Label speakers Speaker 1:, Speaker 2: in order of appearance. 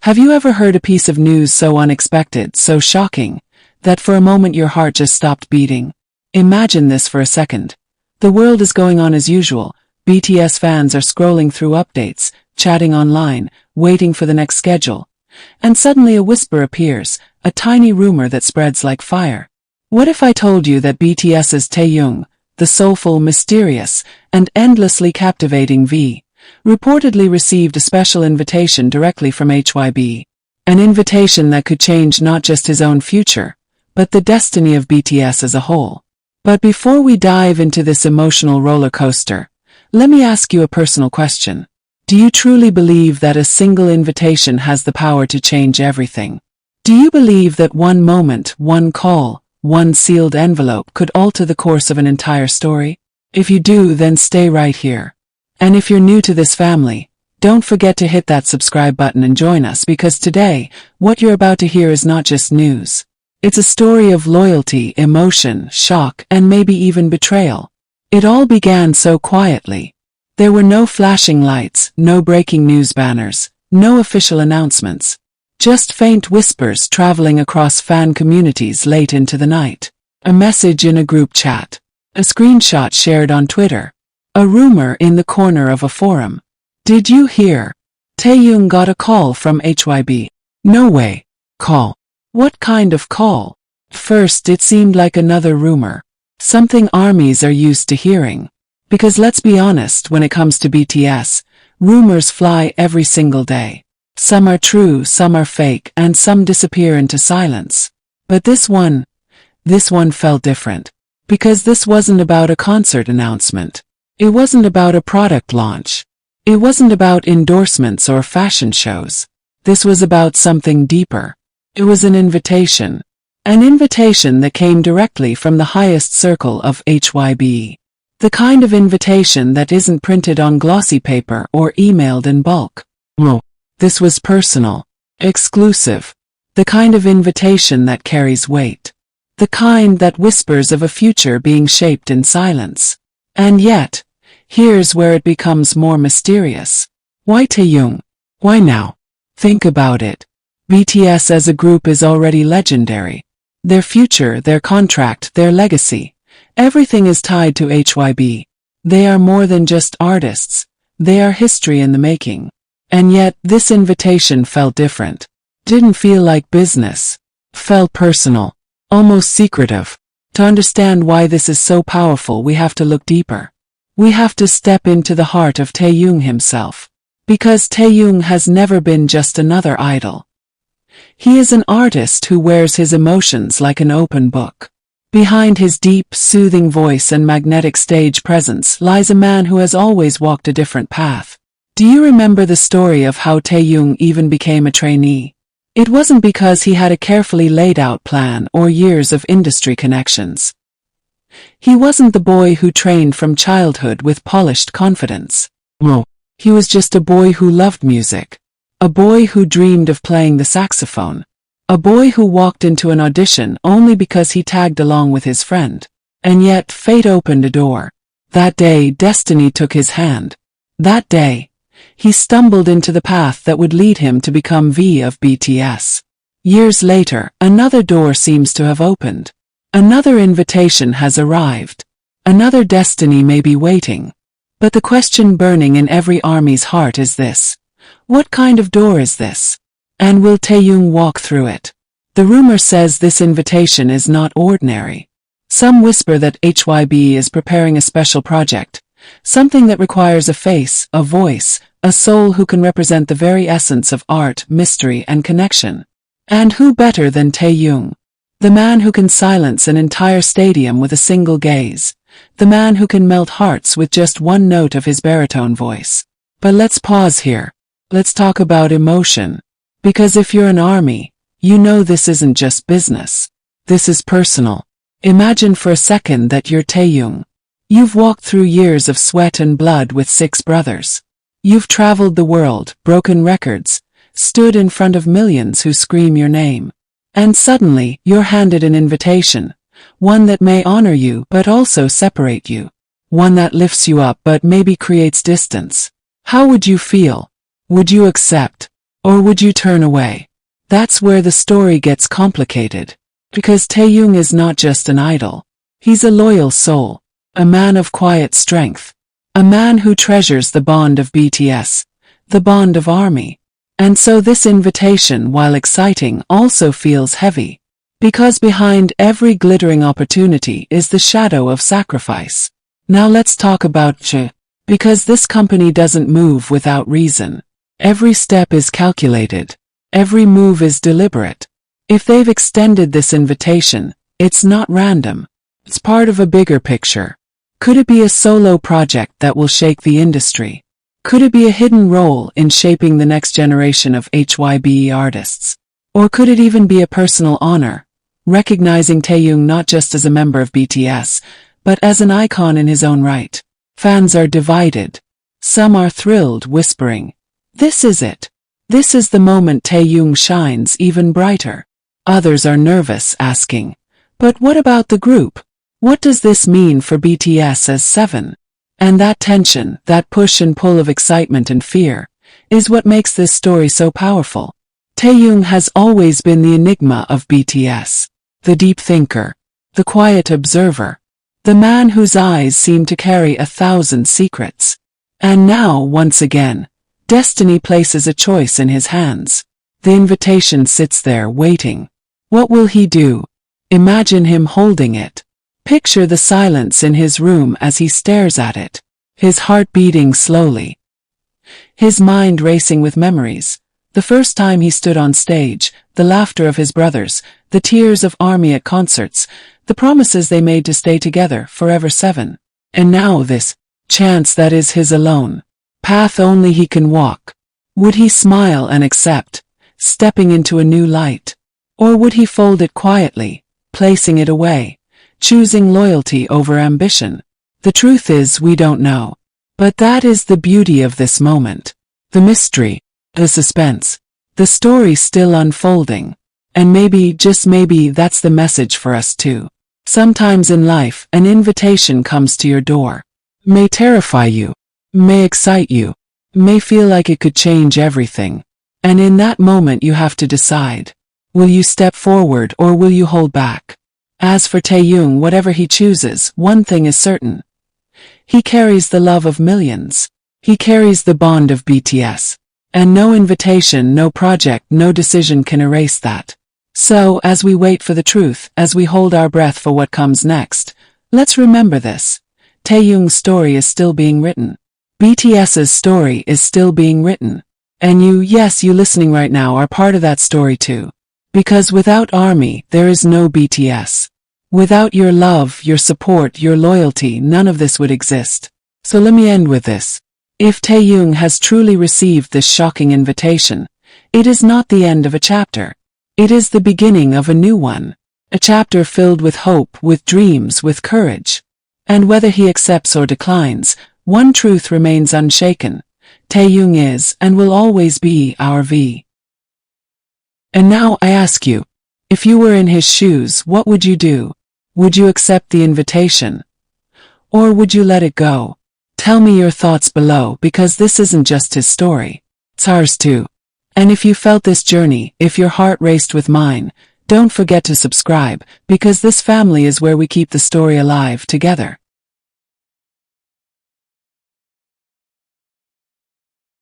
Speaker 1: Have you ever heard a piece of news so unexpected, so shocking, that for a moment your heart just stopped beating? Imagine this for a second. The world is going on as usual. BTS fans are scrolling through updates, chatting online, waiting for the next schedule. And suddenly a whisper appears, a tiny rumor that spreads like fire. What if I told you that BTS's Taehyung, the soulful, mysterious, and endlessly captivating V, reportedly received a special invitation directly from HYB? An invitation that could change not just his own future, but the destiny of BTS as a whole. But before we dive into this emotional roller coaster, let me ask you a personal question. Do you truly believe that a single invitation has the power to change everything? Do you believe that one moment, one call, one sealed envelope could alter the course of an entire story? If you do, then stay right here. And if you're new to this family, don't forget to hit that subscribe button and join us, because today, what you're about to hear is not just news. It's a story of loyalty, emotion, shock, and maybe even betrayal. It all began so quietly. There were no flashing lights, no breaking news banners, no official announcements. Just faint whispers traveling across fan communities late into the night. A message in a group chat. A screenshot shared on Twitter. A rumor in the corner of a forum. Did you hear? Taehyung got a call from HYB. No way. Call. What kind of call? First it seemed like another rumor. Something armies are used to hearing. Because let's be honest, when it comes to BTS, rumors fly every single day. Some are true, some are fake, and some disappear into silence. But this one felt different. Because this wasn't about a concert announcement. It wasn't about a product launch. It wasn't about endorsements or fashion shows. This was about something deeper. It was an invitation. An invitation that came directly from the highest circle of HYB. The kind of invitation that isn't printed on glossy paper or emailed in bulk. No. This was personal. Exclusive. The kind of invitation that carries weight. The kind that whispers of a future being shaped in silence. And yet, here's where it becomes more mysterious. Why Taehyung? Why now? Think about it. BTS as a group is already legendary. Their future, their contract, their legacy. Everything is tied to HYB. They are more than just artists. They are history in the making. And yet, this invitation felt different. Didn't feel like business. Felt personal. Almost secretive. To understand why this is so powerful, we have to look deeper. We have to step into the heart of Taehyung himself. Because Taehyung has never been just another idol. He is an artist who wears his emotions like an open book. Behind his deep, soothing voice and magnetic stage presence lies a man who has always walked a different path. Do you remember the story of how Taehyung even became a trainee? It wasn't because he had a carefully laid out plan or years of industry connections. He wasn't the boy who trained from childhood with polished confidence. No. He was just a boy who loved music. A boy who dreamed of playing the saxophone. A boy who walked into an audition only because he tagged along with his friend. And yet, fate opened a door. That day, destiny took his hand. That day, he stumbled into the path that would lead him to become V of BTS. Years later, another door seems to have opened. Another invitation has arrived. Another destiny may be waiting. But the question burning in every army's heart is this. What kind of door is this? And will Taehyung walk through it? The rumor says this invitation is not ordinary. Some whisper that HYB is preparing a special project. Something that requires a face, a voice, a soul who can represent the very essence of art, mystery, and connection. And who better than Taehyung? The man who can silence an entire stadium with a single gaze. The man who can melt hearts with just one note of his baritone voice. But let's pause here. Let's talk about emotion. Because if you're an army, you know this isn't just business. This is personal. Imagine for a second that you're Taehyung. You've walked through years of sweat and blood with 6 brothers. You've traveled the world, broken records, stood in front of millions who scream your name. And suddenly, you're handed an invitation. One that may honor you but also separate you. One that lifts you up but maybe creates distance. How would you feel? Would you accept? Or would you turn away? That's where the story gets complicated. Because Taehyung is not just an idol. He's a loyal soul, a man of quiet strength, a man who treasures the bond of BTS, the bond of ARMY. And so this invitation, while exciting, also feels heavy. Because behind every glittering opportunity is the shadow of sacrifice. Now let's talk about Ch. Because this company doesn't move without reason. Every step is calculated. Every move is deliberate. If they've extended this invitation, it's not random. It's part of a bigger picture. Could it be a solo project that will shake the industry? Could it be a hidden role in shaping the next generation of HYBE artists? Or could it even be a personal honor, recognizing Taehyung not just as a member of BTS, but as an icon in his own right? Fans are divided. Some are thrilled, whispering, "This is it. This is the moment Taehyung shines even brighter." Others are nervous, asking, "But what about the group? What does this mean for BTS as 7? And that tension, that push and pull of excitement and fear, is what makes this story so powerful. Taehyung has always been the enigma of BTS, the deep thinker, the quiet observer, the man whose eyes seem to carry 1,000 secrets. And now, once again, destiny places a choice in his hands. The invitation sits there waiting. What will he do? Imagine him holding it. Picture the silence in his room as he stares at it, his heart beating slowly, his mind racing with memories. The first time he stood on stage, the laughter of his brothers, the tears of ARMY at concerts, the promises they made to stay together forever 7. And now this chance that is his alone, path only he can walk. Would he smile and accept, stepping into a new light? Or would he fold it quietly, placing it away, choosing loyalty over ambition? The truth is, we don't know. But that is the beauty of this moment. The mystery, the suspense, the story still unfolding. And maybe, just maybe, that's the message for us too. Sometimes in life, an invitation comes to your door. May terrify you, may excite you, may feel like it could change everything. And in that moment you have to decide. Will you step forward or will you hold back? As for Taehyung, whatever he chooses, one thing is certain. He carries the love of millions. He carries the bond of BTS. And no invitation, no project, no decision can erase that. So, as we wait for the truth, as we hold our breath for what comes next, let's remember this. Taehyung's story is still being written. BTS's story is still being written. And you, yes, you listening right now, are part of that story too. Because without ARMY, there is no BTS. Without your love, your support, your loyalty, none of this would exist. So let me end with this. If Taehyung has truly received this shocking invitation, it is not the end of a chapter. It is the beginning of a new one. A chapter filled with hope, with dreams, with courage. And whether he accepts or declines, one truth remains unshaken. Taehyung is and will always be our V. And now I ask you, if you were in his shoes, what would you do? Would you accept the invitation? Or would you let it go? Tell me your thoughts below, because this isn't just his story. It's ours too. And if you felt this journey, if your heart raced with mine, don't forget to subscribe, because this family is where we keep the story alive together.